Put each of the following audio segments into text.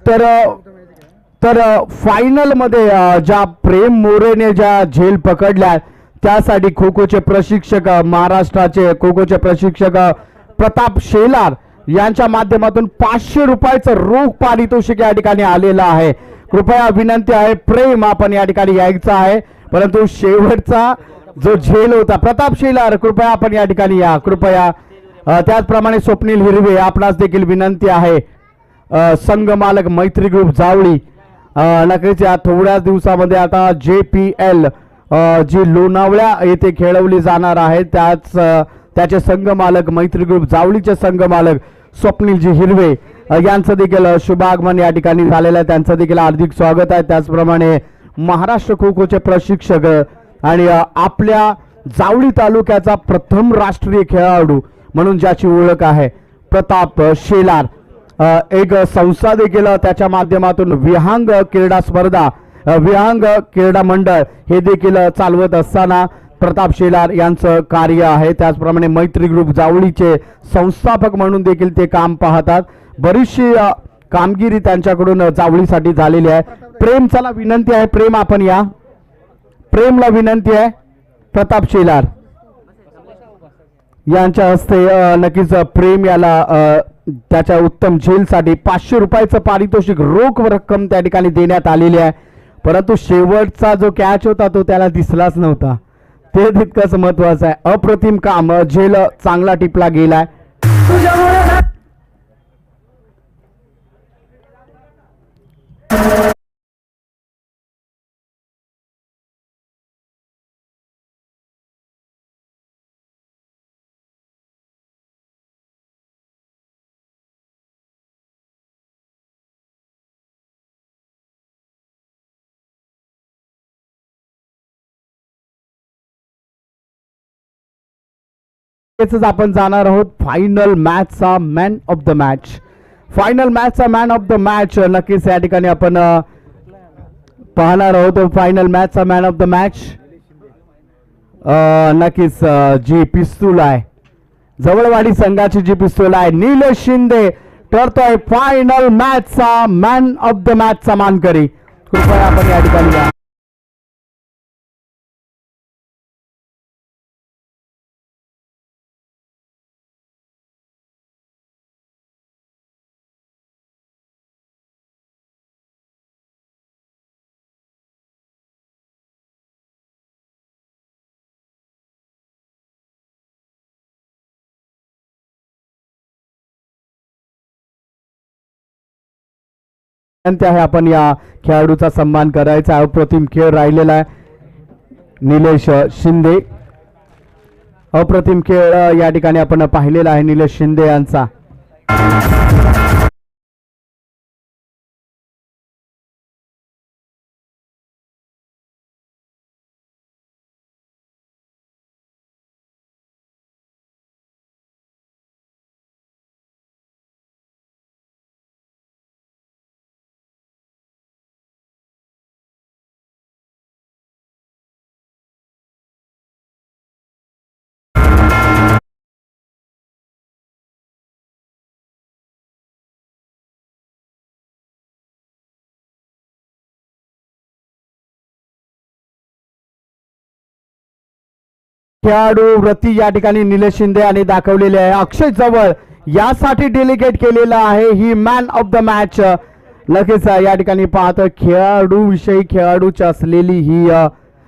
तर तर फायनल मध्ये ज्या प्रेम मोरेने ज्या झेल पकडल्या त्यासाठी खो खोचे प्रशिक्षक महाराष्ट्राचे खो खोचे प्रशिक्षक प्रताप शेलार यांच्या माध्यमातून 500 रुपयाचं रोख पारितोषिक या ठिकाणी आलेलं आहे. कृपया विनंती आहे, प्रेम आपण या ठिकाणी यायचं आहे, परंतु शेवटचा जो झेल होता प्रताप शेलार कृपया आपण या ठिकाणी या कृपया. त्याचप्रमाणे स्वप्नील हिरवे आपणास देखील विनंती आहे, संघ मालक मैत्री ग्रुप जावळी. नक्कीच या थोड्याच दिवसामध्ये आता JPL जी लोणावळा येथे खेळवली जाणार आहे त्याचे संघ मालक मैत्री ग्रुप जावळीचे संघ मालक स्वप्नीलजी हिरवे यांचं देखील शुभागमन या ठिकाणी झालेलं आहे. त्यांचं देखील हार्दिक स्वागत आहे. त्याचप्रमाणे महाराष्ट्र खो खोचे प्रशिक्षक आणि आपल्या जावळी तालुक्याचा प्रथम राष्ट्रीय खेळाडू म्हणून ज्याची ओळख आहे प्रताप शेलार, एक संस्था देखील त्याच्या माध्यमातून विहांग क्रीडा स्पर्धा विहांग क्रीडा मंडळ हे देखील चालवत असताना प्रताप शेलार यांचं कार्य आहे. त्याचप्रमाणे मैत्री ग्रुप जावळीचे संस्थापक म्हणून देखील ते काम पाहतात. बरीचशी कामगिरी त्यांच्याकडून जावळीसाठी झालेली आहे. प्रेम चला विनंती आहे, प्रेम आपण या, प्रेमला विनंती आहे प्रताप शेलार यांच्या हस्ते नक्कीच प्रेम याला त्याच्या उत्तम झेलसाठी 500 रुपयाचं पारितोषिक रोख रक्कम त्या ठिकाणी देण्यात आलेली आहे. परंतु शेवटचा जो कॅच होता तो त्याला दिसलाच नव्हता, ते तितकंच महत्वाचं आहे. अप्रतिम काम, झेल चांगला टिपला गेलाय. आपण जाणार आहोत फायनल मॅचचा man of the match. Final मॅचचा मॅन ऑफ द मॅच नक्कीच या ठिकाणी आपण पाहणार आहोत. फायनल मॅचचा मॅन ऑफ द मॅच नक्कीच जी पिस्तूल आहे, जवळवाडी संघाची जी पिस्तूल आहे, निलेश शिंदे ठरतोय फायनल मॅचचा मॅन ऑफ द मॅचचा मानकरी. कृपया आपण या ठिकाणी या. आहे आपण या खेळाडूचा सन्मान करायचा. अप्रतिम खेळ राहिलेला आहे. निलेश शिंदे, अप्रतिम खेळ या ठिकाणी आपण पाहिलेला आहे निलेश शिंदे यांचा. खेळाडू वृत्ती या ठिकाणी निलेश शिंदे यांनी दाखवलेले आहे. अक्षय जवळ यासाठी डेलिगेट केलेला आहे he man of the match. नक्कीच या ठिकाणी पाहतो खेळाडू विषयी खेळाडूची असलेली ही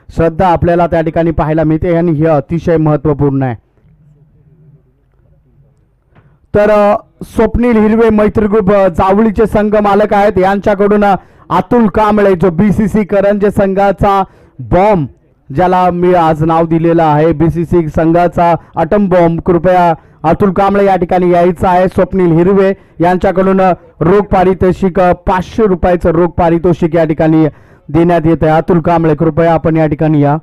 श्रद्धा आपल्याला त्या ठिकाणी पाहायला मिळते आणि हे अतिशय महत्वपूर्ण आहे. तर स्वप्नील हिरवे मैत्री ग्रुप जावळीचे संघ मालक आहेत, यांच्याकडून अतुल कांबळे जो BCC करंजे संघाचा बॉम्ब ज्याला मी आज नाव दिलेलं आहे BCC संघाचा अटम बॉम्ब, कृपया अतुल कांबळे या ठिकाणी यायचं आहे. स्वप्नील हिरवे यांच्याकडून रोख पारितोषिक 500 रुपयाचं रोख पारितोषिक या ठिकाणी देण्यात येत आहे. अतुल कांबळे कृपया आपण या ठिकाणी या.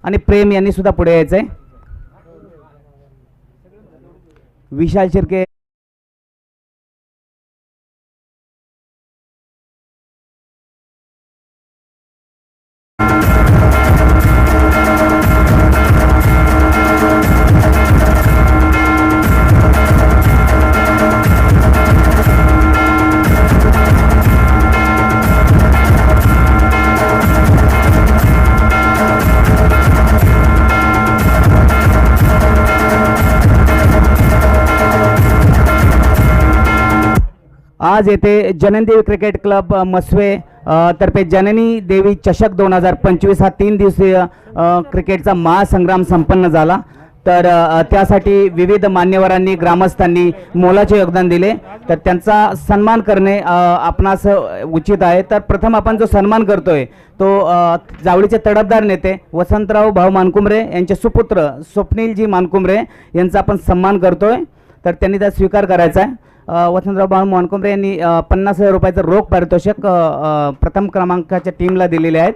आणि प्रेम यांनी सुद्धा पुढे यायचंय. विशाल शिर्के, आज येथे जननी देवी क्रिकेट क्लब मसवे तर्फे जननी देवी चषक 2025 हा 3 दिवसीय क्रिकेटचा महासंग्राम संपन्न झाला. तर त्यासाठी विविध मान्यवरांनी ग्रामस्थांनी मोलाचे योगदान दिले. तर त्यांचा सन्मान करणे आपणास उचित आहे. तर प्रथम आपण जो सन्मान करतोय तो जावळीचे तडफदार नेते वसंतराव भाऊ मानकुमरे यांचे सुपुत्र स्वप्नीलजी मानकुमरे यांचा आपण सन्मान करतोय. तर त्यांनी त्यात स्वीकार करायचा आहे. वसंतराव भाऊ मानकुमरे यांनी 50,000 रुपयाचं रोख पारितोषिक प्रथम क्रमांकाच्या टीमला दिलेले आहेत.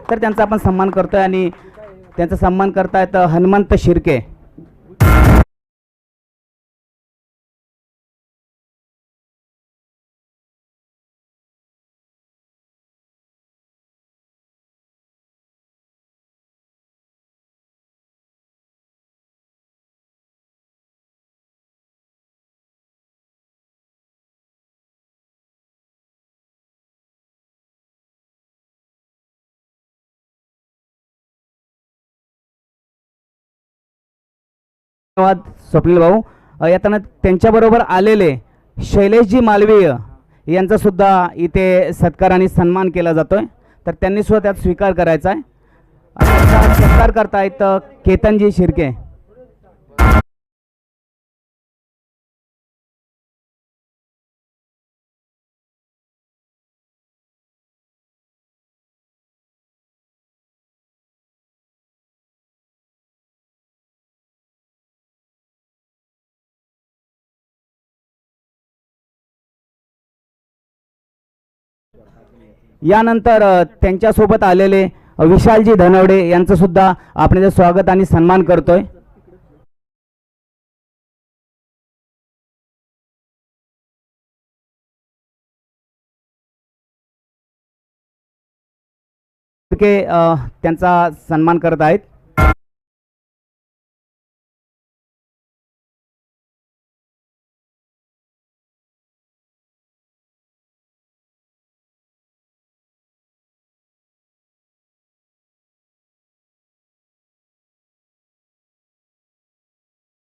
तर त्यांचा आपण सन्मान करतोय आणि त्यांचा सन्मान करतायत हनुमंत शिर्के. धन्यवाद स्वप्नील भाऊ. येताना त्यांच्याबरोबर आलेले शैलेशजी मालवीय यांचा सुद्धा इथे सत्कार आणि सन्मान केला जातोय. तर त्यांनी सुद्धा त्यात स्वीकार करायचा आहे. सत्कार करतायत केतनजी शिर्के. यानंतर त्यांच्यासोबत आलेले विशालजी धनवडे यांचं सुद्धा आपण स्वागत आणि सन्मान करतोय. त्यांचा सन्मान करत आहेत.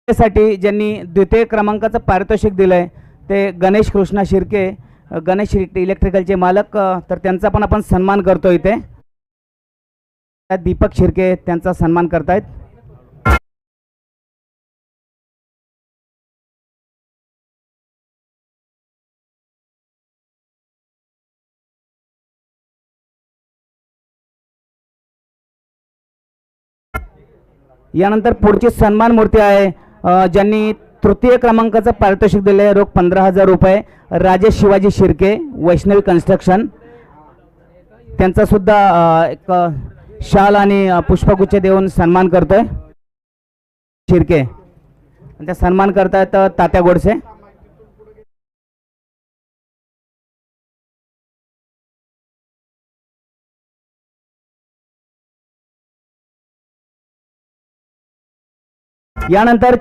साठी ज्यांनी द्वितीय क्रमांकाचं पारितोषिक दिलंय ते गणेश कृष्णा शिर्के, गणेश इलेक्ट्रिकलचे मालक. तर त्यांचा पण आपण सन्मान करतो. इथे दीपक शिर्के त्यांचा सन्मान करतायत. यानंतर पुढची सन्मान मूर्ती आहे ज्यांनी तृतीय क्रमांकाचं पारितोषिक दिले रोख 15,000 रुपये राजेश शिवाजी शिर्के, वैष्णवी कन्स्ट्रक्शन. त्यांचा सुद्धा एक शाल आणि पुष्पगुच्छ देऊन सन्मान करतोय शिर्के. त्या सन्मान करतायत तात्या गोडसे. यानंतर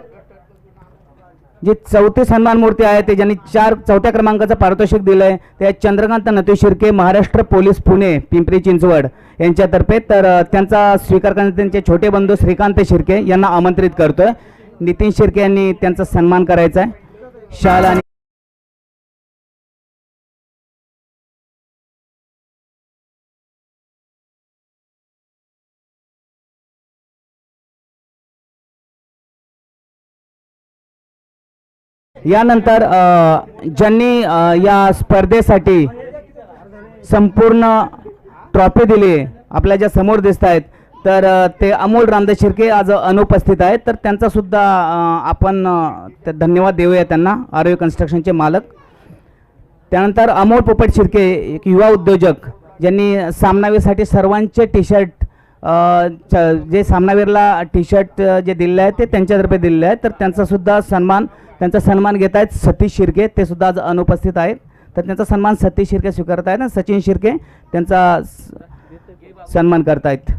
जी चौथी सन्मान मूर्ती आहे ते ज्यांनी चौथ्या क्रमांकाचं पारितोषिक दिलंय ते चंद्रकांत नतू शिर्के, महाराष्ट्र पोलीस पुणे पिंपरी चिंचवड यांच्यातर्फे. तर त्यांचा स्वीकार करण्यासाठी त्यांचे छोटे बंधू श्रीकांत शिर्के यांना आमंत्रित करतोय. नितीन शिर्के यांनी त्यांचा सन्मान करायचा आहे. शाल आणि यानंतर ज्यांनी या स्पर्धेसाठी संपूर्ण ट्रॉफी दिली आपल्या ज्या समोर दिसत आहेत तर ते अमोल रामदास शिर्के आज अनुपस्थित आहेत. तर त्यांचा सुद्धा आपण धन्यवाद देऊया त्यांना, आरोग्य कन्स्ट्रक्शनचे मालक. त्यानंतर अमोल पोपट शिर्के एक युवा उद्योजक ज्यांनी सामनावीसाठी सर्वांचे टी शर्ट जे सामनावीरला टी शर्ट जे दिलेले आहे ते त्यांच्यातर्फे दिलेले आहे, तर त्यांचा सन्मान घेत आहेत सतीश शिर्के, ते सुद्धा आज अनुपस्थित आहेत. तर त्यांचा सन्मान सतीश शिर्के स्वीकारत आहेत आणि सचिन शिर्के त्यांचा सन्मान करतायत.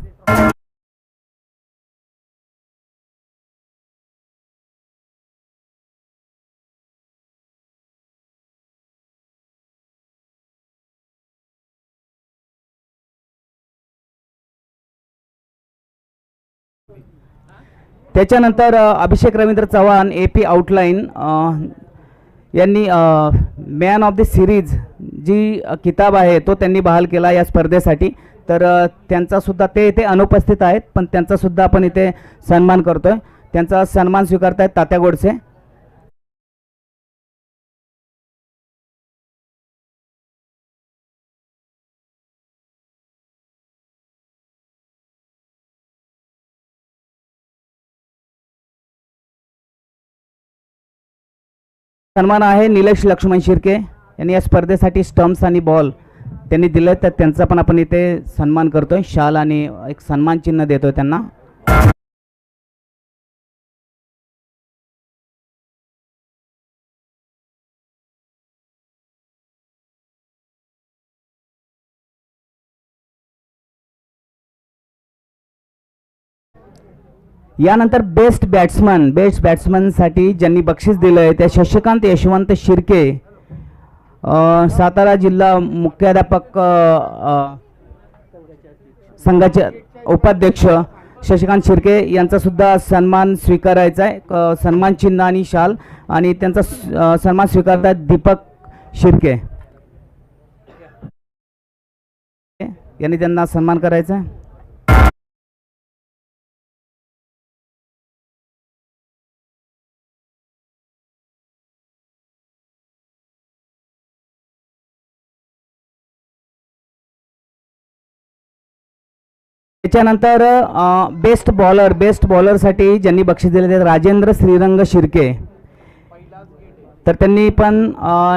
त्याच्यानंतर अभिषेक रवींद्र चव्हाण AP आउटलाईन यांनी मॅन ऑफ द सिरीज जी किताब आहे तो त्यांनी बहाल केला या स्पर्धेसाठी. तर त्यांचासुद्धा ते इथे अनुपस्थित आहेत, पण त्यांचासुद्धा आपण इथे सन्मान करतोय. त्यांचा सन्मान स्वीकारतायत तात्या गोडसे. सन्मान आहे निलेश लक्ष्मण शिर्के यांनी या स्पर्धेसाठी स्टम्प्स आणि बॉल त्यांनी दिले, तर त्यांचा पण आपण इथे सन्मान करतोय. शाल आणि एक सन्मान चिन्ह देतोय त्यांना. यानंतर बेस्ट बॅट्समनसाठी ज्यांनी बक्षीस दिलं आहे ते शशिकांत यशवंत शिर्के, सातारा जिल्हा मुख्याध्यापक संघाचे उपाध्यक्ष शशिकांत शिर्के यांचा सुद्धा सन्मान स्वीकारायचा आहे. सन्मान चिन्ह आणि शाल आणि त्यांचा सन्मान स्वीकारतात दीपक शिर्के यांनी त्यांना सन्मान करायचा आहे. त्याच्यानंतर बेस्ट बॉलरसाठी ज्यांनी बक्षीस दिले ते राजेंद्र श्रीरंग शिर्के, तर त्यांनी पण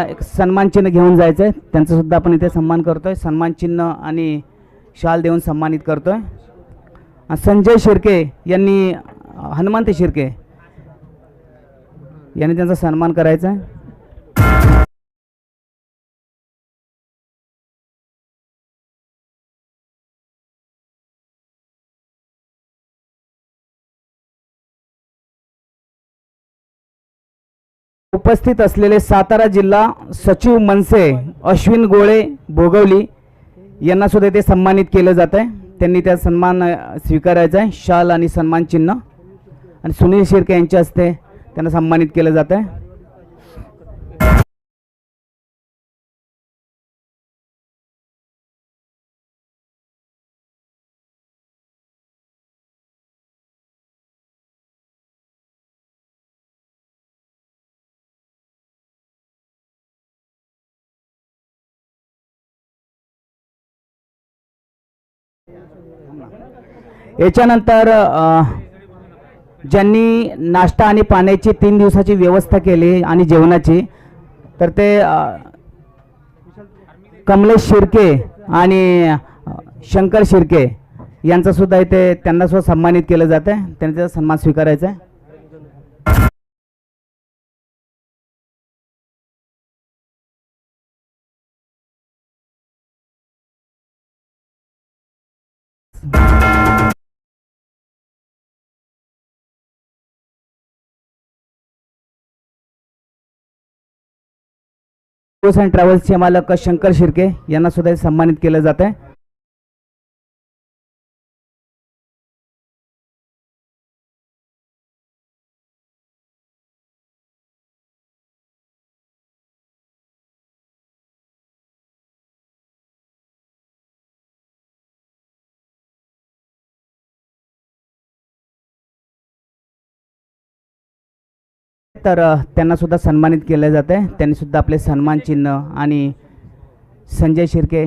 एक सन्मान चिन्ह घेऊन जायचं आहे. त्यांचा सुद्धा आपण इथे सन्मान करतोय. सन्मान चिन्ह आणि शाल देऊन सन्मानित करतोय. संजय शिर्के यांनी हनुमंत शिर्के यांनी त्यांचा सन्मान करायचा आहे. उपस्थित असलेले सातारा जिल्हा सचिव मनसे अश्विन गोळे भोगवली यांना सुद्धा ते सन्मानित केलं जात आहे. त्यांनी त्या सन्मान स्वीकारायचा आहे. शाल आणि सन्मान चिन्ह आणि सुनील शिर्के यांच्या हस्ते त्यांना सन्मानित केलं जात आहे. याच्यानंतर ज्यांनी नाश्ता आणि पाण्याची 3 दिवसाची व्यवस्था केली आणि जेवणाची, तर ते कमलेश शिर्के आणि शंकर शिर्के यांचा सुद्धा इथे त्यांना सुद्धा सन्मानित केलं जात आहे. त्यांचा सन्मान स्वीकारायचा आहे. टूर्स अँड ट्रॅव्हल्सचे मालक शंकर शिर्के यांना सुद्धा सन्मानित केलं जात आहे. तर त्यांना सुद्धा सन्मानित केले जाते. त्यांनी सुद्धा आपले सन्मान चिन्ह आणि संजय शिर्के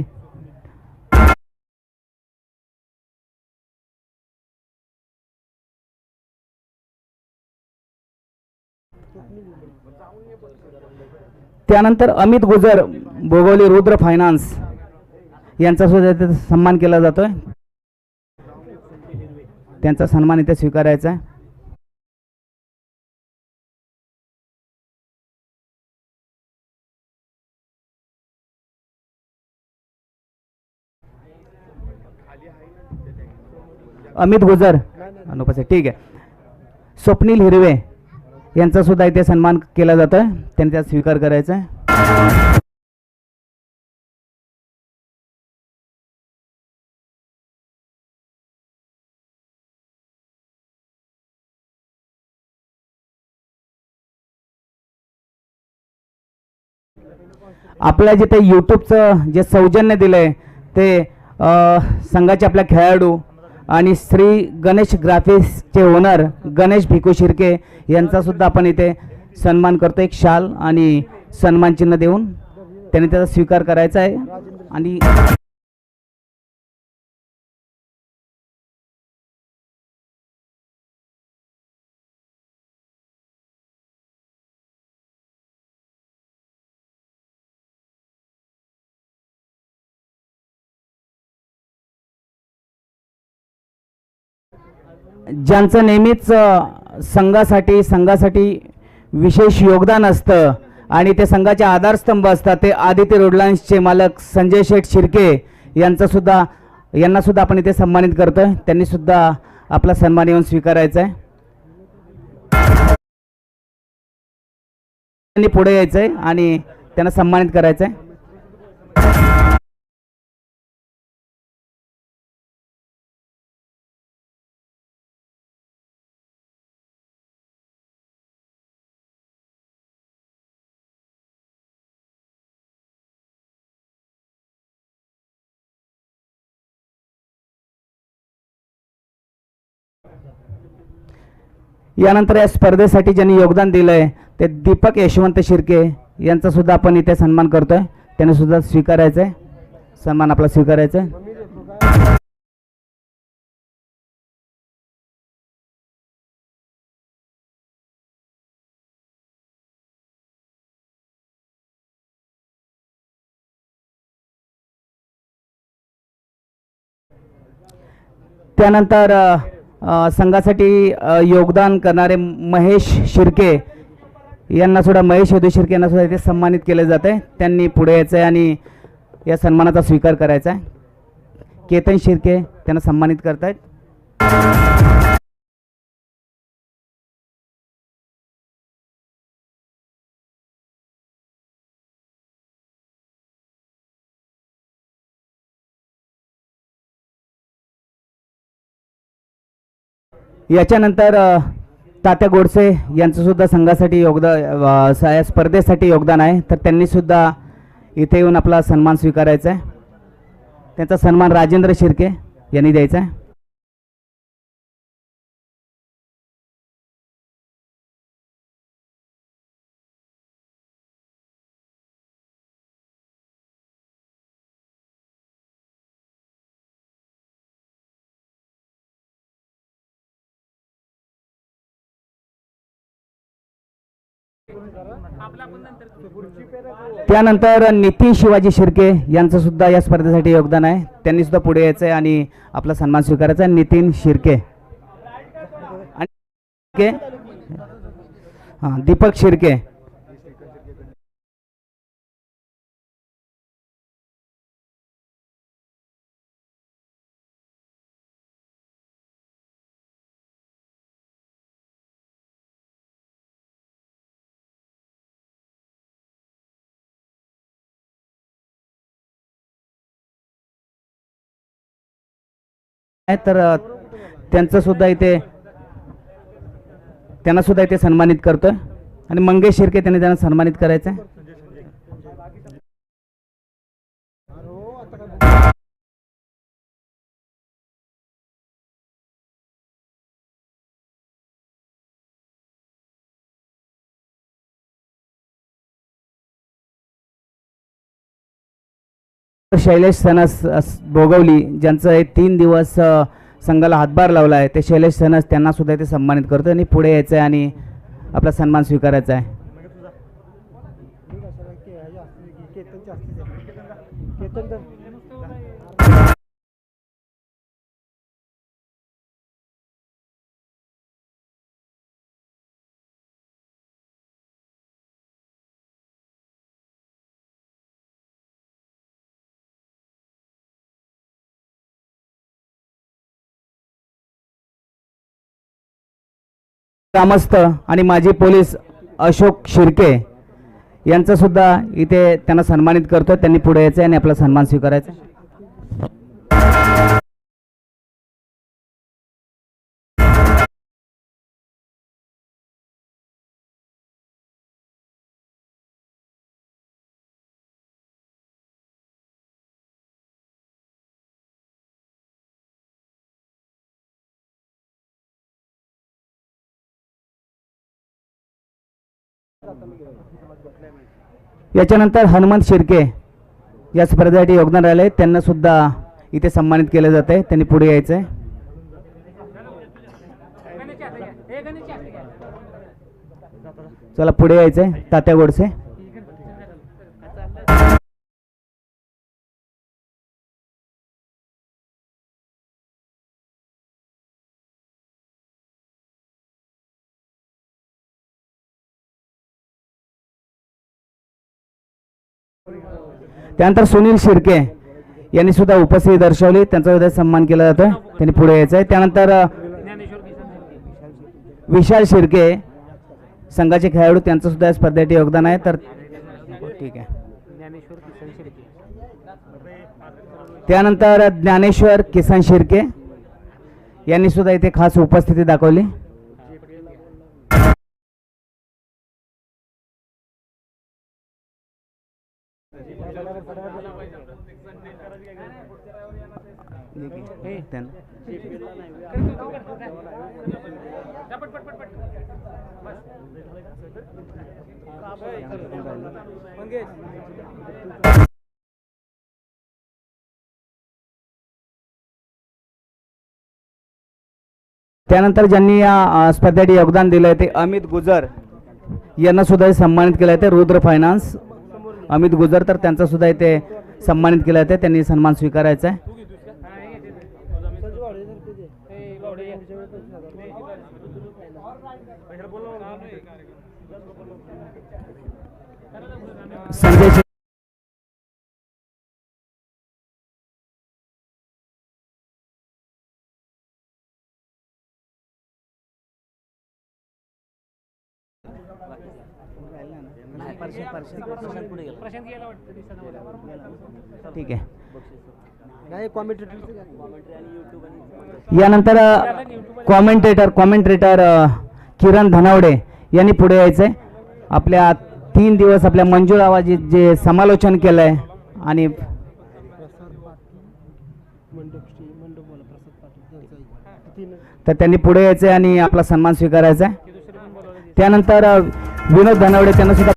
त्यानंतर अमित गुजर भोगवली रुद्र फायनान्स यांचा सुद्धा सन्मान केला जातोय. त्यांचा सन्मान इथे स्वीकारायचा आहे. अमित गुजर अनुपस्थित, ठीक आहे. स्वप्नील हिरवे यांचा सुद्धा इथे सन्मान केला जातोय, त्यांनी त्यात स्वीकार करायचा आहे. आपल्या जिथे यूट्यूबचं जे सौजन्य दिलंय ते संघाचे आपल्या खेळाडू आणि श्री गणेश ग्राफिक्सचे ओनर गणेश भिकू शिर्के यांचा सुद्धा आपण इथे सन्मान करतो. एक शाल आणि सन्मान चिन्ह देऊन त्यांनी त्याचा स्वीकार करायचा आहे. आणि ज्यांचं नेहमीच संघासाठी विशेष योगदान असतं आणि ते संघाचे आधारस्तंभ असतात, ते आदित्य रोडलाईन्सचे मालक संजय शेठ शिर्के यांना सुद्धा आपण इथे सन्मानित करतोय. त्यांनी सुद्धा आपला सन्मान येऊन स्वीकारायचा आहे. त्यांनी पुढे यायचं आहे आणि त्यांना सन्मानित करायचं आहे. यानंतर या स्पर्धेसाठी ज्यांनी योगदान दिलंय ते दीपक यशवंत शिर्के यांचा सुद्धा आपण इथे सन्मान करतोय. त्यांनी सुद्धा स्वीकारायचं आहे, सन्मान आपला स्वीकारायचा आहे. त्यानंतर संघासाठी योगदान करणारे महेश शिर्के यांना सुद्धा महेश यदू शिर्के यांना सुद्धा इथे सन्मानित केले जाते. त्यांनी पुढे यायचं आहे आणि या सन्मानाचा स्वीकार करायचा आहे. केतन शिर्के त्यांना सन्मानित करतायत. याच्यानंतर तात्या गोडसे यांचं सुद्धा संघासाठी योगदान या स्पर्धेसाठी योगदान आहे, तर त्यांनी सुद्धा इथे येऊन आपला सन्मान स्वीकारायचा आहे. त्यांचा सन्मान राजेंद्र शिर्के यांनी द्यायचा आहे. त्यानंतर नितीन शिवाजी शिर्के यांचं सुद्धा या स्पर्धेसाठी योगदान आहे. त्यांनी सुद्धा पुढे यायचं आहे आणि आपला सन्मान स्वीकारायचा आहे. नितीन शिर्के आणि दीपक शिर्के. तर त्यांचं सुद्धा इथे त्यांना सुद्धा इथे सन्मानित करतोय आणि मंगेश शिर्के त्यांना सन्मानित करायचं आहे. शैलेश सनस भोगवली ज्यांचं हे 3 दिवस संघाला हातभार लावला आहे, ते शैलेश सनस त्यांना सुद्धा इथे सन्मानित करतो आणि पुढे यायचं आहे आणि आपला सन्मान स्वीकारायचा आहे. ग्रामस्थ आणि माजी पोलीस अशोक शिर्के यांचा सुद्धा इथे त्यांना सन्मानित करतो. त्यांनी पुढे यायचं आणि आपला सन्मान स्वीकारायचा. याच्यानंतर हनुमंत शिर्के या स्पर्धेसाठी योगदान राहिले, त्यांना सुद्धा इथे सन्मानित केलं जात आहे. त्यांनी पुढे यायचं आहे. चला पुढे यायचं आहे. तात्या गोडसे. त्यानंतर सुनील शिर्के यांनी सुद्धा उपस्थिती दर्शवली, त्यांचा सुद्धा सन्मान केला जातोय. त्यांनी पुढे यायचं आहे. त्यानंतर विशाल शिर्के संघाचे खेळाडू, त्यांचं सुद्धा स्पर्धेसाठी योगदान आहे. तर ठीक आहे. त्यानंतर ज्ञानेश्वर किसन शिर्के यांनी सुद्धा इथे खास उपस्थिती दाखवली. त्यानंतर ज्यांनी या स्पर्धेसाठी योगदान दिलंय ते अमित गुजर यांना सुद्धा सन्मानित केलं आहे. रुद्र फायनान्स अमित गुजर, तर त्यांचा सुद्धा इथे सन्मानित केलं आहे. त्यांनी सन्मान स्वीकारायचा आहे. संजय ठीक आहे. यानंतर कॉमेंट्रेटर किरण धनावडे यांनी पुढे यायचंय. आपल्या 3 दिवस आपल्या मंजूर आवाजी जे समालोचन केलंय आणि तर त्यांनी पुढे यायचंय आणि आपला सन्मान स्वीकारायचा आहे. त्यानंतर विनोद धनावडे त्यांना सुद्धा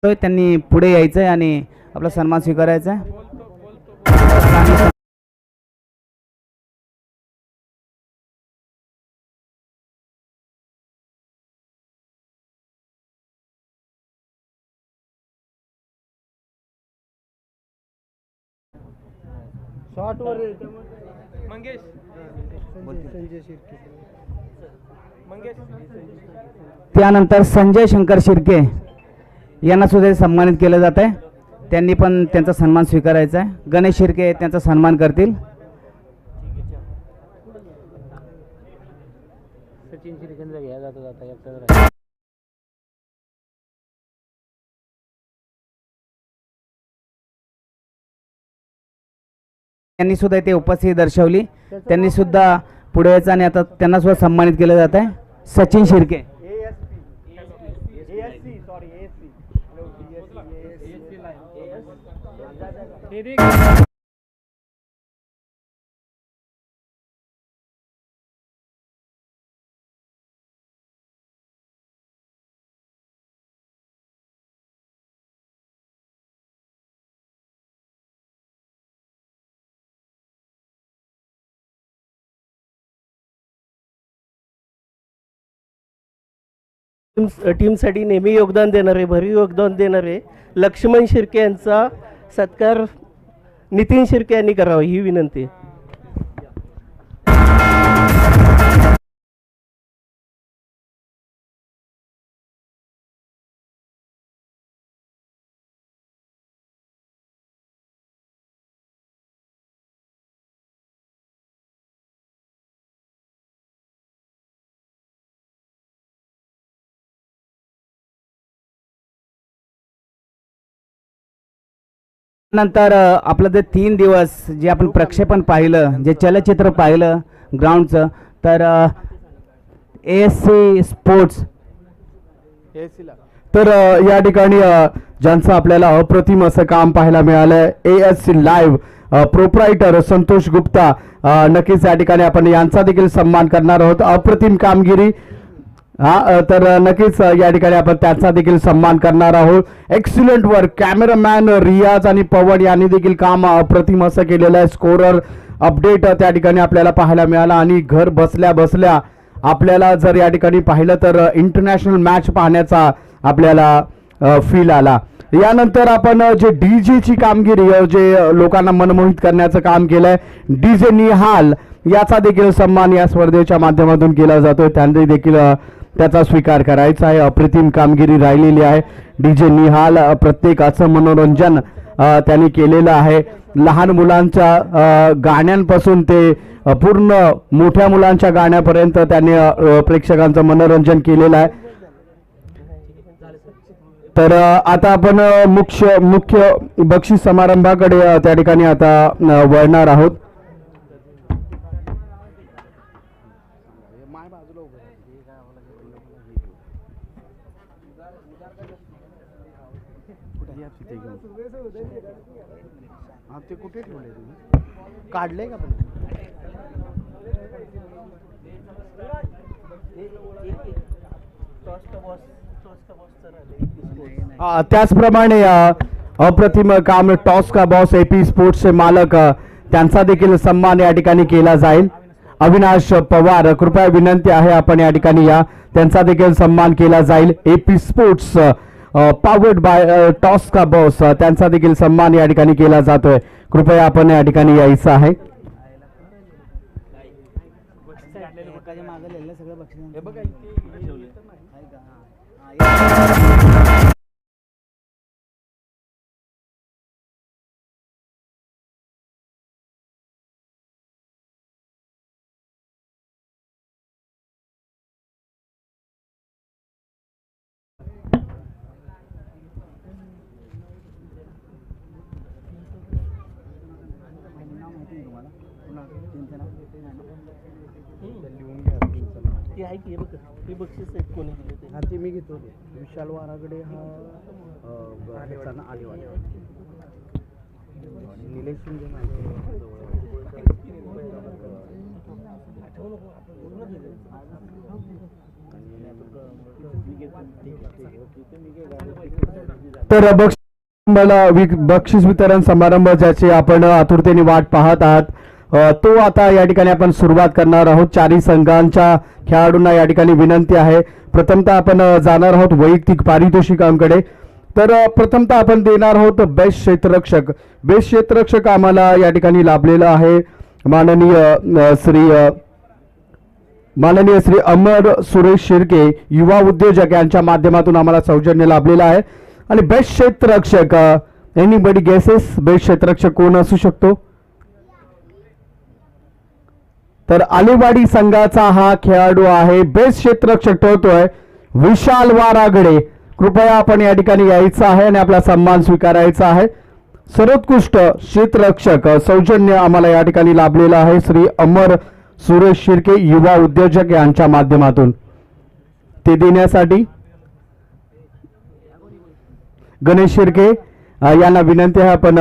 त्यांनी पुढे यायचंय आणि आपला सन्मान स्वीकारायचा आहे. त्यानंतर संजय शंकर शिर्के यांना सुद्धा सन्मानित केलं जात आहे. त्यांनी पण त्यांचा सन्मान स्वीकारायचा आहे. गणेश शिर्के त्यांचा सन्मान करतील. त्यांनी सुद्धा इथे उपस्थिती दर्शवली. त्यांनी सुद्धा पुढे यायचं आणि आता त्यांना सुद्धा सन्मानित केलं जात आहे. सचिन शिर्के टीमसाठी नेहमी योगदान देणारे, भरीव योगदान देणारे लक्ष्मण शिर्के यांचा सत्कार नितीन शिर्के यांनी करावा ही विनंती आहे. नंतर आपलं ते 3 दिवस जे आपण प्रक्षेपण पाहिलं, जे चलचित्र पाहिलं ग्राउंडचं, तर ASC स्पोर्ट्स तर या ठिकाणी ज्यांचं आपल्याला अप्रतिम असं काम पाहायला मिळालंय, ASC live proprietor Santosh Gupta, नक्कीच या ठिकाणी आपण यांचा देखील सन्मान करणार आहोत. अप्रतिम कामगिरी, तर नक्कीच या ठिकाणी आपण त्याचा देखील सन्मान करणार आहोत. एक्सिलंट वर्क, कॅमेरामॅन रियाज आणि पवन यांनी देखील काम अप्रतिम असं केलेलं आहे. स्कोरर अपडेट त्या ठिकाणी आपल्याला पाहायला मिळाला आणि घर बसल्या बसल्या आपल्याला जर या ठिकाणी पाहिलं तर इंटरनॅशनल मॅच पाहण्याचा आपल्याला फील आला. यानंतर आपण जे DJ ची कामगिरी, जे लोकांना मनमोहित करण्याचं काम केलंय, DJ निहाल याचा देखील सन्मान या स्पर्धेच्या माध्यमातून केला जातोय. त्यांनी देखील त्याचा स्वीकार करायचा आहे. अप्रतिम कामगिरी राहिलेली आहे. DJ निहाल प्रत्येकाचं मनोरंजन त्यांनी केलेलं आहे. लहान मुलांच्या गाण्यांपासून ते पूर्ण मोठ्या मुलांच्या गाण्यापर्यंत त्यांनी प्रेक्षकांचं मनोरंजन केलेलं आहे. तर आता आपण मुख्य बक्षीस समारंभाकडे त्या ठिकाणी आता वळणार आहोत. ते कुठे ठेवले तुम्ही? काढले का? त्याचप्रमाणे अप्रतिम काम टॉस का बॉस AP स्पोर्ट्सचे मालक, त्यांचा देखील सन्मान या ठिकाणी केला जाईल. अविनाश पवार, कृपया विनंती आहे आपण या ठिकाणी या, त्यांचा देखील सन्मान केला जाईल. AP sports powered by toss का बॉस, त्यांचा देखील सन्मान या ठिकाणी केला जातोय. कृपया आपण या ठिकाणी यायचं आहे. ती आहे की बघ, ती बक्षीस आहेत कोणी दिले ते. ते मी घेतो. विशाल वारागडे हा आलेवाले, निलेश शिंदे तर बक्षीस वितरण समारंभ ज्याची आपण आतुरतेने वाट पाहत आहात, तो आता या ठिकाणी आपण सुरुवात करणार आहोत. चारही संघांच्या खेळाडूंना या ठिकाणी विनंती आहे. प्रथमतः आपण जाणार आहोत वैयक्तिक पारितोषिकांकडे. तर प्रथमतः आपण देणार आहोत बेस्ट क्षेत्ररक्षक. बेस्ट क्षेत्ररक्षक आम्हाला या ठिकाणी लाभलेला आहे माननीय श्री अमर सुरेश शिर्के, युवा उद्योजक यांच्या माध्यमातून आम्हाला सौजन्य लाभलेला आहे. आणि बेस्ट क्षेत्ररक्षक, एनीबडी गेसेस बेस्ट क्षेत्ररक्षक कोण असू शकतो? तर आलेवाडी संघाचा हा खेळाडू आहे. बेस्ट क्षेत्ररक्षक ठरतोय विशाल वारागडे. कृपया आपण या ठिकाणी यायचं आहे आणि आपला सन्मान स्वीकारायचा आहे. सर्वोत्कृष्ट क्षेत्ररक्षक सौजन्य आम्हाला या ठिकाणी लाभलेला आहे श्री अमर सुरेश शिर्के, युवा उद्योजक यांच्या माध्यमातून. ते देण्यासाठी गणेश शिर्के यांना विनंती आहे आपण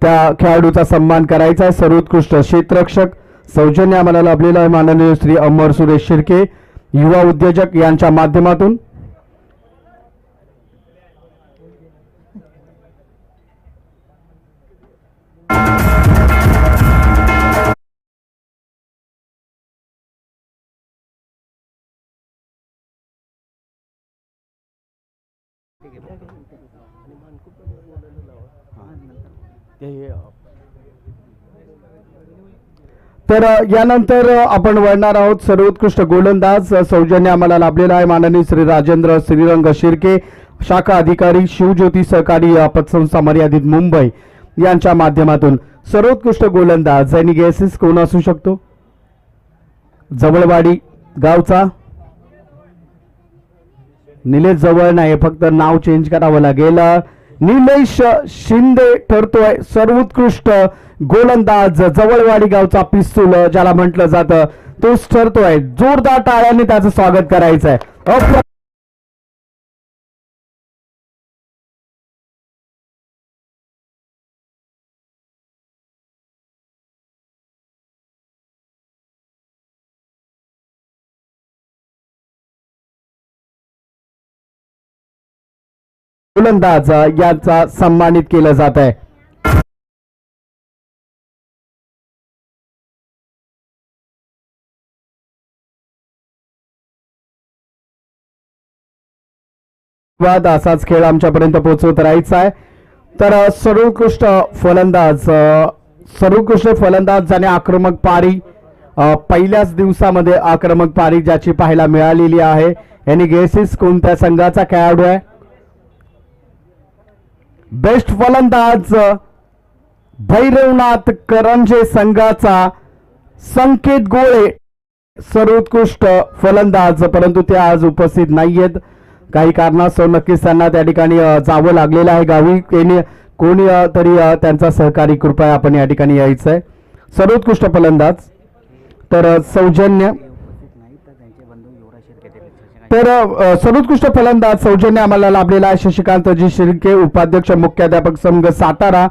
त्या खेळाडूचा सन्मान करायचा आहे. सर्वोत्कृष्ट क्षेत्ररक्षक सौजन्य आम्हाला लाभलेला आहे माननीय श्री अमर सुरेश शिर्के, युवा उद्योजक यांच्या माध्यमातून. तर यानंतर आपण वळणार आहोत सर्वोत्कृष्ट गोलंदाज सौजन्य आम्हाला लाभलेला आहे माननीय श्री राजेंद्र श्रीरंग शिर्के शाखा अधिकारी शिवज्योती सहकारी पतसंस्था मर्यादित मुंबई यांच्या माध्यमातून सर्वोत्कृष्ट गोलंदाज आणि गेसेस कोण असू शकतो? जवळवाडी गावचा निलेश जवळ नाही, फक्त नाव चेंज करावं लागेल. निलेश शिंदे ठरतोय सर्वोत्कृष्ट गोलंदाज. जवळवाडी गावचा पिस्तूल ज्याला म्हटलं जातं तोच ठरतोय. जोरदार टाळ्यांनी त्याचं स्वागत करायचं आहे. गोलंदाज यांचा सन्मानित केलं जात आहे. असाच खेळ आमच्यापर्यंत पोहोचवत राहायचा आहे. तर सर्वोत्कृष्ट फलंदाज ज्याने आक्रमक पारी पहिल्याच दिवसामध्ये आक्रमक पारी ज्याची पाहायला मिळालेली आहे. यांनी गेसेस कोणत्या संघाचा खेळाडू आहे? बेस्ट फलंदाज भैरवनाथ करंजे संघाचा संकेत गोळे सर्वोत्कृष्ट फलंदाज, परंतु ते आज उपस्थित नाहीयेत काही कारणास्तव. नक्कीच त्यांना त्या ठिकाणी जावं लागलेलं आहे गावी. कोणी तरी त्यांचा सहकारी कृपया आपण या ठिकाणी यायचं आहे. सर्वोत्कृष्ट फलंदाज तर सौजन्य, तर सर्वोत्कृष्ट फलंदाज सौजन्य आम्हाला लाभलेला आहे. शशिकांतजी शिर्के उपाध्यक्ष मुख्याध्यापक संघ सातारा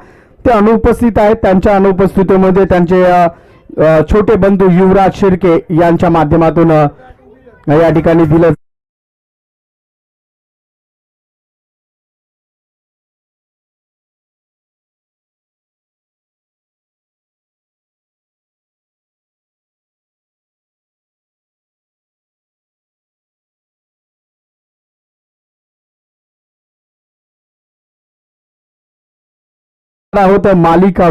ते अनुपस्थित आहेत. त्यांच्या अनुपस्थितीमध्ये त्यांचे छोटे बंधू युवराज शिर्के यांच्या माध्यमातून या ठिकाणी दिलं. आहोत मालिका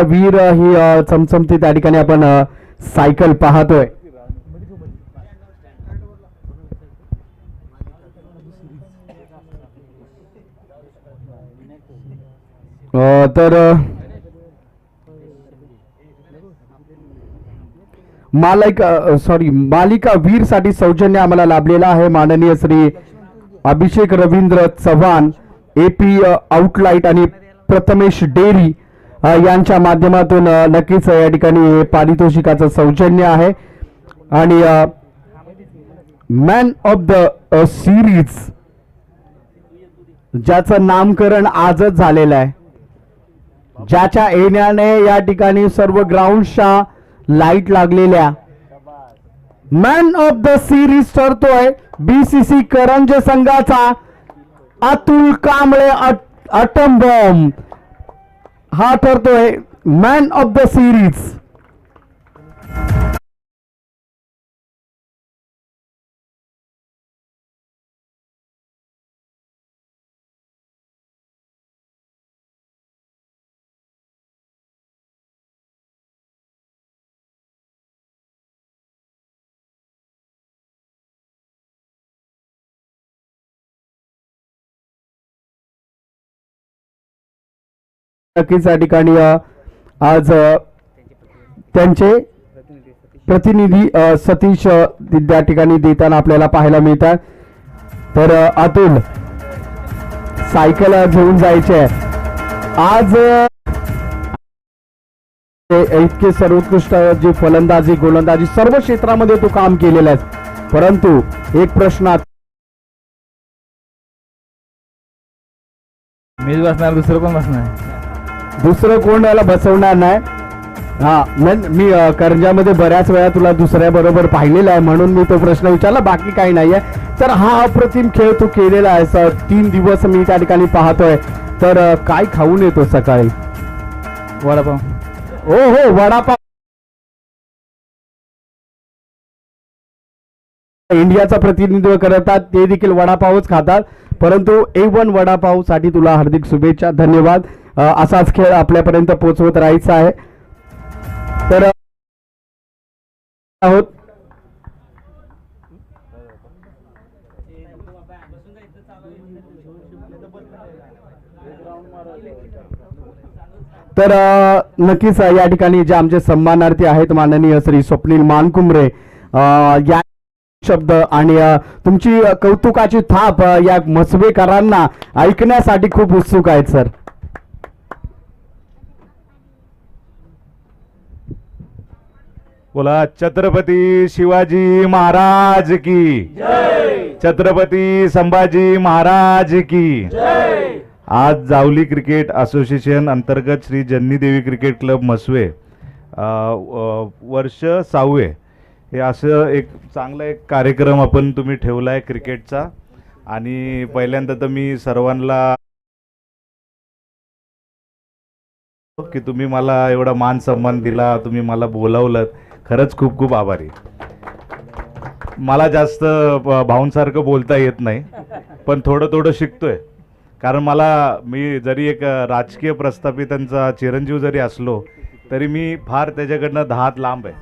वीर ही चमचमती त्या ठिकाणी आपण सायकल पाहतोय. तर मालिका वीर साठी सौजन्य आम्हाला लाभलेला आहे. माननीय श्री अभिषेक रवींद्र चव्हाण एपी आउटलाइट आणि प्रथमेश डेरी यांच्या माध्यमातून नक्कीच या ठिकाणी पारितोषिकाचं सौजन्य आहे. आणि मॅन ऑफ द सिरीज ज्याचं नामकरण आजच झालेलं आहे, ज्याच्या येण्याने या ठिकाणी सर्व ग्राउंडच्या लाईट लागलेल्या, मॅन ऑफ द सिरीज ठरतोय बीसीसी करंजे संघाचा अतुल कांबळे अटंबॉम्ब. हा ठरतोय मॅन ऑफ द सिरीज. नक्कीच या ठिकाणी आज त्यांचे प्रतिनिधी सतीश त्या ठिकाणी देताना आपल्याला पाहायला मिळतात. तर अतुल सायकल घेऊन जायचे आज. इतके सर्वोत्कृष्ट जी फलंदाजी गोलंदाजी सर्व क्षेत्रामध्ये तू काम केलेलं आहे, परंतु एक प्रश्न मीच बसणार, दुसरं कोण बसणार? दुसरं कोण याला बसवणार नाही. हा मी करंजामध्ये बऱ्याच वेळा तुला दुसऱ्या बरोबर पाहिलेला आहे म्हणून मी तो प्रश्न विचारला, बाकी काही नाहीये. तर हा अप्रतिम खेळ तू केलेला आहे. 3 दिवस मी त्या ठिकाणी पाहतोय. तर काय खाऊन येतो सकाळी? वडापाव. हो वडापाव. इंडियाचं प्रतिनिधित्व करतात ते देखील वडापावच खातात, परंतु A1 वडापावसाठी तुला हार्दिक शुभेच्छा, धन्यवाद. असाच खेळ आपल्यापर्यंत पोहोचवत राहायचा आहे. तर आहोत तर नक्कीच या ठिकाणी जे आमचे सन्मानार्थी आहेत माननीय श्री स्वप्नील मानकुमरे या शब्द आणि तुमची कौतुकाची थाप या मसवेकरांना ऐकण्यासाठी खूप उत्सुक आहेत सर. बोला छत्रपती शिवाजी महाराज की जय, छत्रपती संभाजी महाराज की जय. आज जावली क्रिकेट असोसिएशन अंतर्गत श्री जननी देवी क्रिकेट क्लब मसवे वर्ष 6वे हे असं एक चांगला एक कार्यक्रम आपण तुम्ही ठेवला आहे क्रिकेटचा. आणि पहिल्यांदा तर मी सर्वांना की तुम्ही मला एवढा मान सन्मान दिला, तुम्ही मला बोलावलं, खरंच खूप खूप आभारी. मला जास्त भाऊंसारखं बोलता येत नाही, पण थोडं थोडं शिकतोय. कारण मी जरी एक राजकीय प्रस्थापितांचा चिरंजीव जरी असलो तरी मी फार त्याच्याकडनं 10 हात लांब आहे.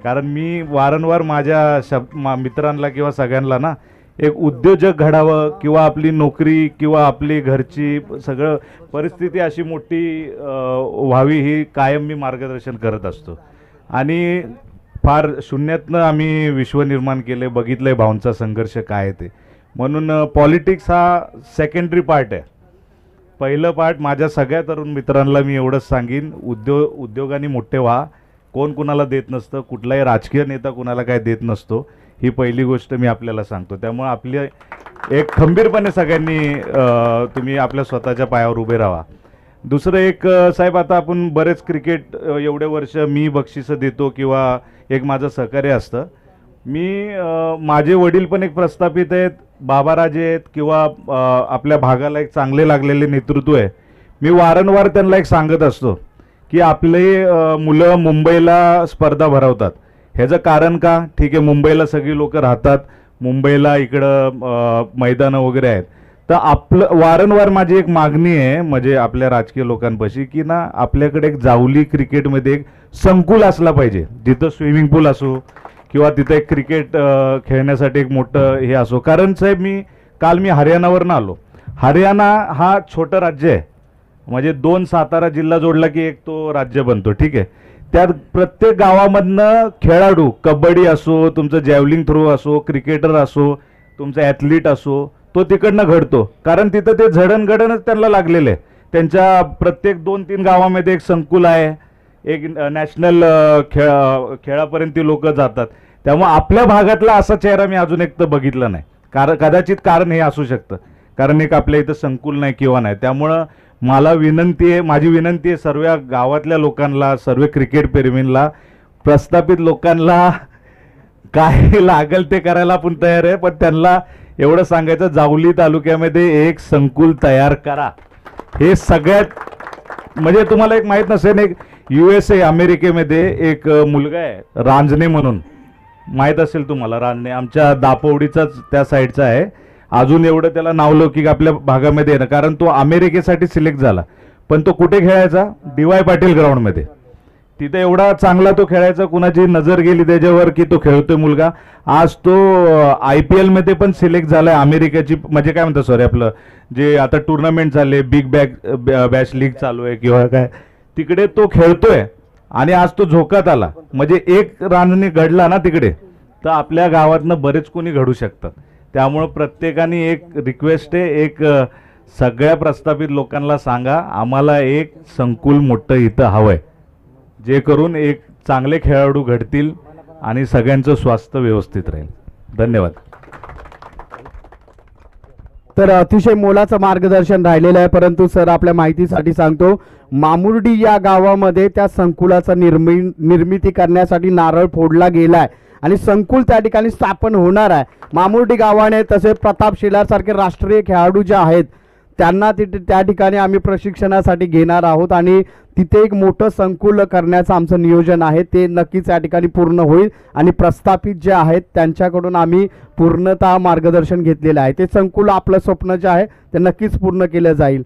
कारण मी वारंवार माझ्या मित्रांना किंवा सगळ्यांना ना एक उद्योजक घडावं किंवा आपली नोकरी किंवा आपली घरची सगळं परिस्थिती अशी मोठी व्हावी ही कायम मी मार्गदर्शन करत असतो. आणि फार शून्यातनं आम्ही विश्व निर्माण केले, बघितलं आहे भाऊंचा संघर्ष काय ते. म्हणून पॉलिटिक्स हा सेकंडरी पार्ट आहे. पहिलं पार्ट माझ्या सगळ्या तरुण मित्रांना मी एवढंच सांगीन, उद्योगाने मोठे व्हा. कोण कुणाला देत नसतं, कुठलाही राजकीय नेता कुणाला काय देत नसतो, ही पहिली गोष्ट मी आपल्याला सांगतो. त्यामुळे आपले एक खंबीरपणे सगळ्यांनी तुम्ही आपल्या स्वतःच्या पायावर उभे राहा. दुसरं एक साहेब, आता आपण बरेच क्रिकेट एवढे वर्ष मी बक्षिसं देतो किंवा एक माझं सहकार्य असतं. माझे वडील पण एक प्रस्थापित आहेत, बाबाराजे आहेत किंवा आपल्या भागाला एक चांगले लागलेले नेतृत्व आहे. मी वारंवार त्यांना एक सांगत असतो की आपले मुलं मुंबईला स्पर्धा भरवतात. ह्याचं कारण का? ठीक आहे, मुंबईला सगळी लोक राहतात, मुंबईला इकडं मैदानं वगैरे आहेत. तर वारंवार माझी एक मागणी आहे म्हणजे आपल्या राजकीय लोकांपाशी की ना आपल्याकडे एक जावली क्रिकेटमध्ये एक संकुल असला पाहिजे, जिथं स्विमिंग पूल असो किंवा तिथं एक क्रिकेट खेळण्यासाठी एक मोठं हे असो. कारण साहेब काल मी हरियाणावरनं आलो. हरियाणा हा छोटं राज्य आहे, म्हणजे 2 सातारा जिल्हा जोडला की एक तो राज्य बनतो. ठीक आहे, त्यात प्रत्येक गावामधनं खेळाडू, कबड्डी असो, तुमचं जॅव्हलिंग थ्रो असो, क्रिकेटर असो, तुमचा ॲथलीट असो, तो तिकडनं घडतो. कारण तिथं ते झडणघडणच त्यांना लागलेलं आहे. त्यांच्या प्रत्येक 2-3 गावामध्ये एक संकुल आहे, एक नॅशनल खेळापर्यंत ती लोक जातात. त्यामुळे आपल्या भागातला असा चेहरा मी अजून एक तर बघितला नाही. कदाचित कारण हे असू शकतं, कारण एक आपल्या इथं संकुल नाही किंवा नाही. त्यामुळं माझी विनंती आहे सर्व गावातल्या लोकांना, सर्व क्रिकेट प्रेमींना, प्रस्थापित लोकांना काय लागेल ते करायला आपण तयार आहे. पण त्यांना एवढं सांगायचं, जावली तालुक्यामध्ये एक संकुल तयार करा. हे सगळ्यात म्हणजे तुम्हाला एक माहीत नसेल, एक USA अमेरिकेमध्ये एक मुलगा आहे रांजणे म्हणून, माहीत असेल तुम्हाला. रांजणे आमच्या दापोवडीचाच त्या साईडचा आहे. अजून एवढं त्याला नावलौकिक आपल्या भागामध्ये आहे ना, कारण तो अमेरिकेसाठी सिलेक्ट झाला. पण तो कुठे खेळायचा? DY पाटील ग्राउंडमध्ये. तिथे एवढा चांगला तो खेळायचा, कुणाची नजर गेली त्याच्यावर की तो खेळतोय मुलगा. आज तो IPL मध्ये पण सिलेक्ट झालाय. अमेरिकेची म्हणजे काय म्हणतात सॉरी, आपलं जे आता टुर्नामेंट झाले, बिग बॅश लीग चालू आहे किंवा काय, तिकडे तो खेळतोय. आणि आज तो झोकात आला. म्हणजे एक राननी घडला ना तिकडे, तर आपल्या गावातनं बरेच कोणी घडू शकतात. त्यामुळं प्रत्येकाने एक रिक्वेस्ट आहे, एक सगळ्या प्रस्थापित लोकांना सांगा, आम्हाला एक संकुल मोठं इथं हवंय, जे करून एक चांगले खेळाडू घडतील आणि सगळ्यांचं स्वास्थ्य व्यवस्थित राहील. धन्यवाद. तर अतिशय मोलाचं मार्गदर्शन राहिलेलं आहे. परंतु सर आपल्या माहितीसाठी सांगतो, मामुर्डी या गावामध्ये त्या संकुलाचा निर्मिती करण्यासाठी नारळ फोडला गेलाय आणि संकुल त्या ठिकाणी स्थापन होणार आहे. मामुर्डी गावाने तसे प्रताप शेलार सारखे राष्ट्रीय खेळाडू जे आहेत त्यांना तिथे त्या ठिकाणी आम्ही प्रशिक्षणासाठी घेणार आहोत आणि तिथे एक मोठं संकुल करण्याचं आमचं नियोजन आहे. ते नक्कीच या ठिकाणी पूर्ण होईल आणि प्रस्थापित जे आहेत त्यांच्याकडून आम्ही पूर्णतः मार्गदर्शन घेतलेलं आहे. ते संकुल आपलं स्वप्न जे आहे ते नक्कीच पूर्ण केलं जाईल.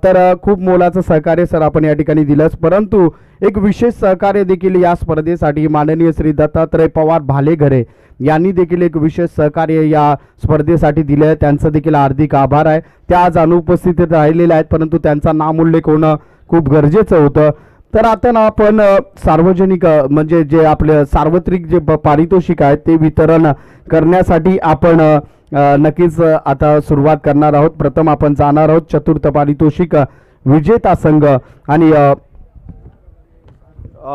तर खूप मोलाचं सहकार्य सर आपण या ठिकाणी दिलंच, परंतु एक विशेष सहकार्य देखील या स्पर्धेसाठी माननीय श्री दत्तात्रय पवार भालेघरे यांनी देखील एक विशेष सहकार्य या स्पर्धेसाठी दिलं आहे. त्यांचं देखील हार्दिक आभार आहे. त्या आज अनुपस्थित राहिलेले आहेत, परंतु त्यांचा नामोल्लेख होणं खूप गरजेचं होतं. तर आता ना आपण सार्वजनिक म्हणजे जे आपले सार्वत्रिक जे पारितोषिक आहेत ते वितरण करण्यासाठी आपण नक्कीच आता सुरुवात करणार आहोत. प्रथम आपण जाणार आहोत चतुर्थ पारितोषिक विजेता संघ आणि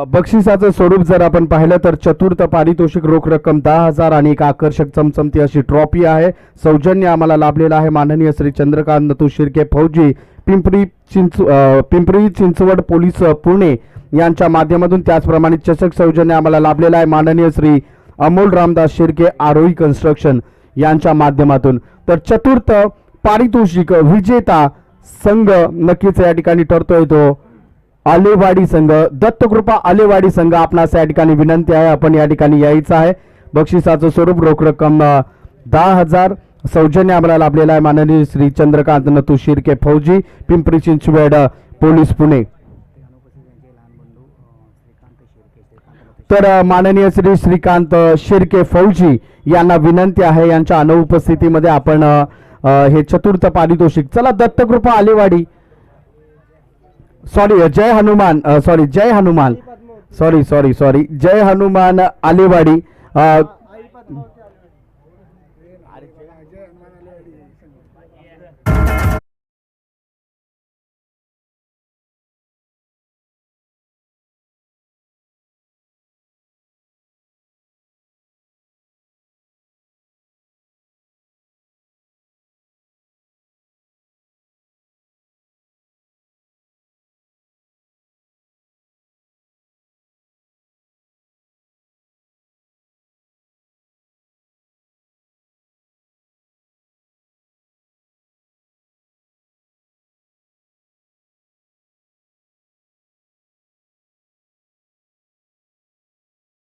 बक्षिसाचं स्वरूप जर आपण पाहिलं तर चतुर्थ पारितोषिक रोख रक्कम 10,000 आणि एक आकर्षक चमचमती अशी ट्रॉफी आहे. सौजन्य आम्हाला लाभलेला आहे माननीय श्री चंद्रकांत नतू शिर्के फौजी पिंपरी चिंचवड पोलीस पुणे यांच्या माध्यमातून. त्याचप्रमाणे चषक सौजन्य आम्हाला लाभलेला आहे माननीय श्री अमोल रामदास शिर्के आरोही कन्स्ट्रक्शन यांच्या माध्यमातून. तर चतुर्थ पारितोषिक विजेता संघ नक्कीच या ठिकाणी ठरतोय तो आलेवाडी संघ, दत्तकृपा आलेवाडी संघ. आपणास या ठिकाणी विनंती आहे आपण या ठिकाणी यायचं आहे. बक्षिसाचं स्वरूप रोख रक्कम 10,000. सौजन्य आम्हाला लाभलेला आहे माननीय श्री चंद्रकांत नतू शिर्के फौजी पिंपरी चिंचवड पोलीस पुणे. तर माननीय श्री श्रीकांत शिर्के फौजी यांना विनंती आहे यांच्या अनुपस्थितीमध्ये आपण हे चतुर्थ पारितोषिक. चला दत्तकृपा आलेवाडी जय हनुमान जय हनुमान आलेवाडी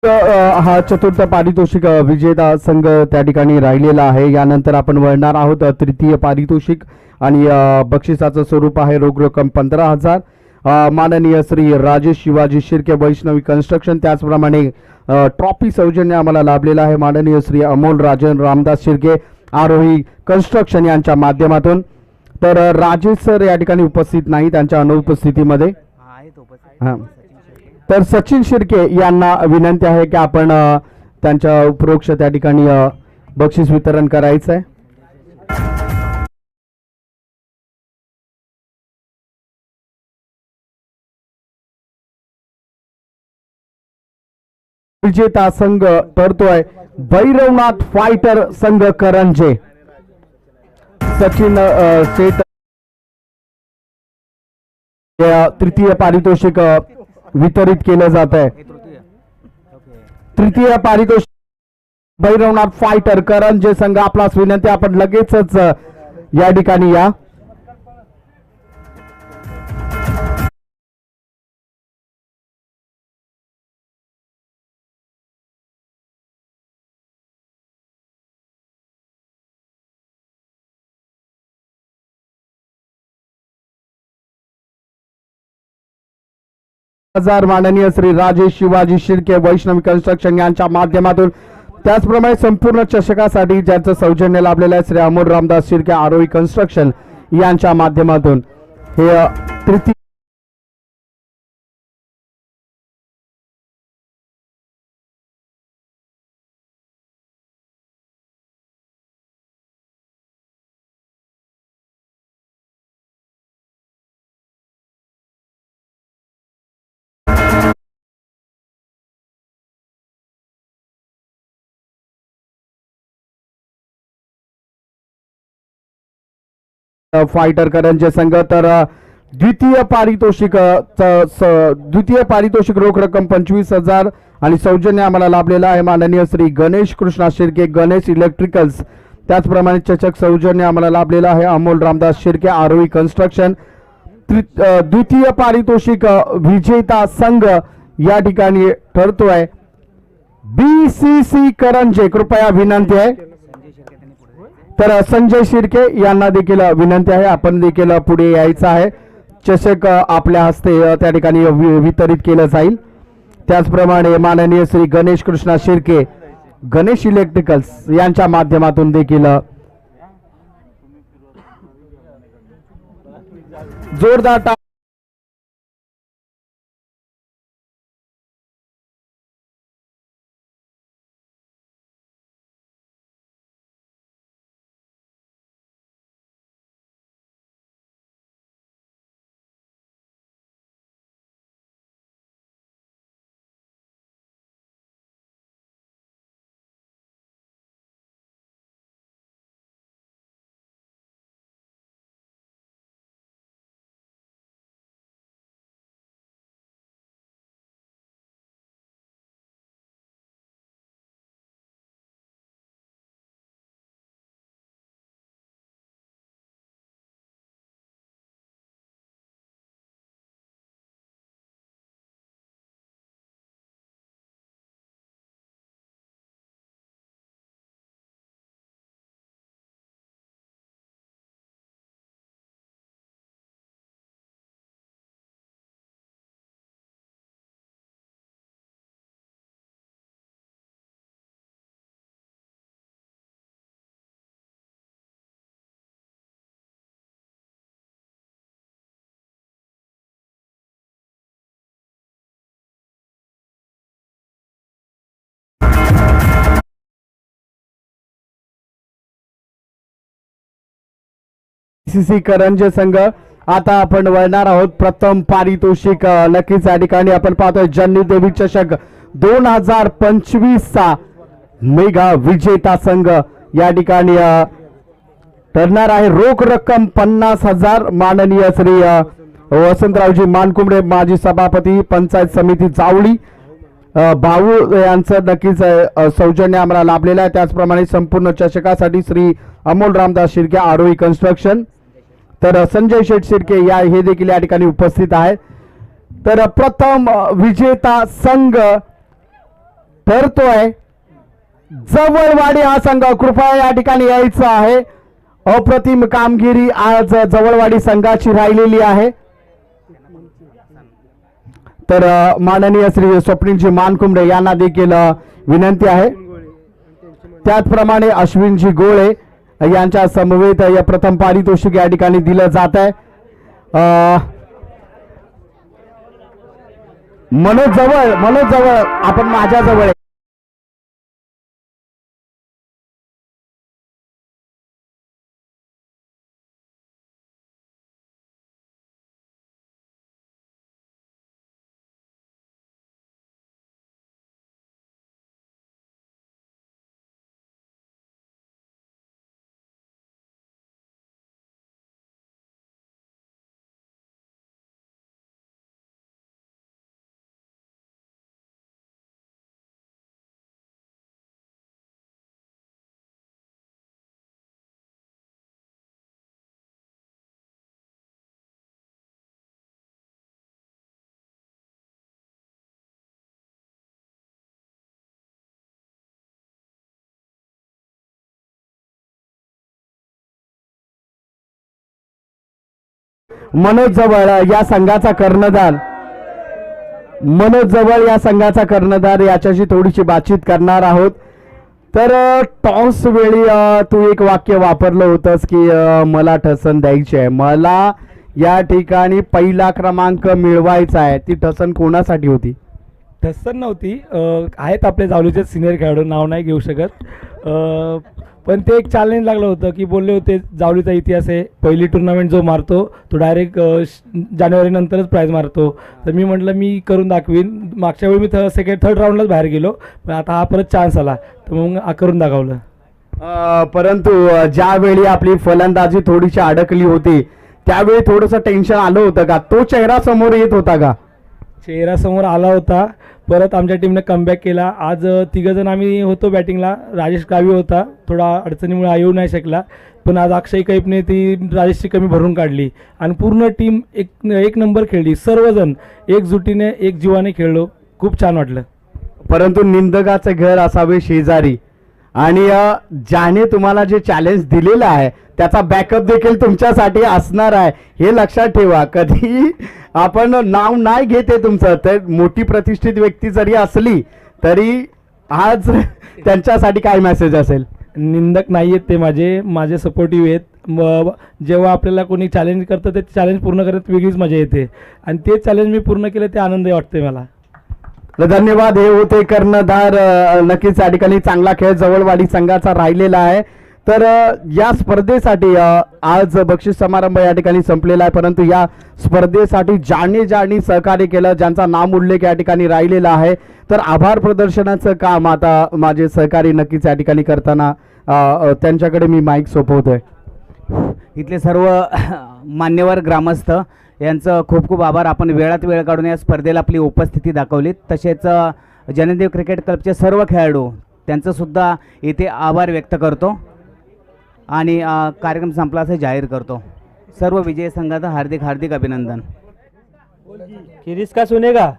हा चतुर्थ पारितोषिक विजेता संघ त्या ठिकाणी राहिलेला आहे. यानंतर आपण वळणार आहोत तृतीय पारितोषिक आणि बक्षिसाचं स्वरूप आहे रोख रक्कम 15,000. माननीय श्री राजेश शिवाजी शिर्के वैष्णवी कन्स्ट्रक्शन. त्याचप्रमाणे ट्रॉफी सौजन्य आम्हाला लाभलेला आहे माननीय श्री अमोल राजन रामदास शिर्के आरोही कन्स्ट्रक्शन यांच्या माध्यमातून. तर राजेश सर या ठिकाणी उपस्थित नाही, त्यांच्या अनुपस्थितीमध्ये हां. तर सचिन शिर्के यांना विनंती आहे की आपण त्यांच्या उपरोक्त त्या ठिकाणी बक्षीस वितरण करायचं आहे. विजेता संघ ठरतोय भैरवनाथ फायटर संघ करंजे. सचिन सेठ तृतीय पारितोषिक वितरित केलं जात आहे. तृतीय पारितोषिक भैरवनाथ फायटर करंजे संघ. आपणास विनंती आपण लगेचच या ठिकाणी या. माननीय श्री राजेश शिवाजी शिर्के वैष्णवी कन्स्ट्रक्शन यांच्या माध्यमातून. त्याचप्रमाणे संपूर्ण चषकासाठी ज्यांचं सौजन्य लाभलेलं आहे श्री अमोल रामदास शिर्के आरोही कन्स्ट्रक्शन यांच्या माध्यमातून हे तृतीय फायटर करंजे संघ. तर द्वितीय पारितोषिक रोख रक्कम 25,000 आणि सौजन्य आम्हाला लाभलेला आहे माननीय श्री गणेश कृष्णा शिर्के गणेश इलेक्ट्रिकल्स त्याचप्रमाणे चषक सौजन्य आम्हाला लाभलेलं आहे अमोल रामदास शिर्के आरोही कन्स्ट्रक्शन. द्वितीय पारितोषिक विजेता संघ या ठिकाणी ठरतोय BCC करंजे. कृपया विनंती आहे. तर संजय शिर्के यांना देखील विनंती आहे, आपण देखील पुढे यायचं आहे. चषक आपल्या हस्ते त्या ठिकाणी वितरित केलं जाईल. त्याचप्रमाणे माननीय श्री गणेश कृष्णा शिर्के गणेश इलेक्ट्रिकल्स यांच्या माध्यमातून देखील जोरदार BCC करंजे संघ. आता आपण वळणार आहोत प्रथम पारितोषिक. नक्कीच या ठिकाणी आपण पाहतोय जननी देवी चषक 2025 चा मेगा विजेता संघ या ठिकाणी ठरणार आहे. रोख रक्कम 50,000. माननीय श्री वसंतरावजी मानकुंबळे माजी सभापती पंचायत समिती जावळी भाऊ यांचं नक्कीच सौजन्य आम्हाला लाभलेलं आहे. त्याचप्रमाणे संपूर्ण चषकासाठी श्री अमोल रामदास शिर्के आरोही कन्स्ट्रक्शन. तर संजय शेठ शिर्के हे देखील या ठिकाणी उपस्थित आहेत. तर प्रथम विजेता संघ ठरतोय जवळवाडी हा संघ. कृपया या ठिकाणी यायचं आहे. अप्रतिम कामगिरी आज जवळवाडी संघाची राहिलेली आहे. तर माननीय श्री स्वप्नीलजी मानकुंबळे यांना देखील विनंती आहे. त्याचप्रमाणे अश्विनजी गोळे यांच्या समवेत या प्रथम पारितोषिक या ठिकाणी दिलं जात आहे. मनोज जवळ आपण माझ्या जवळ आहे. मनोज जवळ या संघाचा कर्णधार याच्याशी थोडीशी बातचीत करणार आहोत. तर टॉस वेळी तू एक वाक्य वापरलं होतंस की मला ठसन द्यायची आहे. मला या ठिकाणी पहिला क्रमांक मिळवायचा आहे. ती ठसन कोणासाठी होती? ठसन नव्हती. आहेत आपले जावलीचे सिनियर खेळाडू, नाव नाही घेऊ शकत, पण ते एक चॅलेंज लागलं होतं की बोलले होते जावलीचा इतिहास आहे, पहिली टुर्नामेंट जो मारतो तो डायरेक्ट जानेवारी नंतरच प्राईज मारतो. तर मी म्हटलं मी करून दाखवीन. मागच्या वेळी मी थर्ड राऊंडलाच बाहेर गेलो, पण आता हा परत चान्स आला तर मग करून दाखवलं. परंतु ज्यावेळी आपली फलंदाजी थोडीशी अडकली होती त्यावेळी थोडंसं टेन्शन आलं होतं का? तो चेहरा समोर येत होता का? चेहरा समोर आला होता, परत आमच्या टीमने कमबॅक केला. आज तिघंजण आम्ही होतो बॅटिंगला. राजेश गावी होता, थोडा अडचणीमुळे येऊ नाही शकला, पण आज अक्षय कैपने ती राजेशची कमी भरून काढली आणि पूर्ण टीम एक नंबर खेळली. सर्वजण एकजुटीने एक जीवाने खेळलो. खूप छान वाटलं. परंतु निंदकाचं घर असावे शेजारी, आणि ज्याने तुम्हाला जे चॅलेंज दिलेलं आहे त्याचा बॅकअप देखील तुमच्यासाठी असणार आहे, हे लक्षात ठेवा. कधी आपण नाव नाही घेते तुमचं, तर मोठी प्रतिष्ठित व्यक्ती जरी असली तरी आज त्यांच्यासाठी काय मेसेज असेल? निंदक नाही आहेत ते, माझे सपोर्टिव्ह आहेत. जेव्हा आपल्याला कोणी चॅलेंज करतं ते चॅलेंज पूर्ण करत वेगळीच मजा येते, आणि ते चॅलेंज मी पूर्ण केलं ते आनंद वाटते मला. तर धन्यवाद. हे होते कर्णधार. नक्कीच या ठिकाणी चांगला खेळ जवळवाडी संघाचा राहिलेला आहे. तर या स्पर्धेसाठी आज बक्षीस समारंभ या ठिकाणी संपलेला आहे, परंतु या स्पर्धेसाठी ज्यांनी सहकार्य केलं, ज्यांचा नाम उल्लेख या ठिकाणी राहिलेला आहे, तर आभार प्रदर्शनाचं काम आता माझे सहकारी नक्कीच या ठिकाणी करताना त्यांच्याकडे मी माईक सोपवतोय. इथले सर्व मान्यवर ग्रामस्थ यांचं खूप खूप आभार. आपण वेळात वेळ काढून या स्पर्धेला आपली उपस्थिती दाखवलीत. तसेच जनदेव क्रिकेट क्लबचे सर्व खेळाडू त्यांचंसुद्धा इथे आभार व्यक्त करतो आणि कार्यक्रम संपला असं जाहीर करतो. सर्व विजय संघाचं हार्दिक हार्दिक अभिनंदन. किरीस का सुनेगा.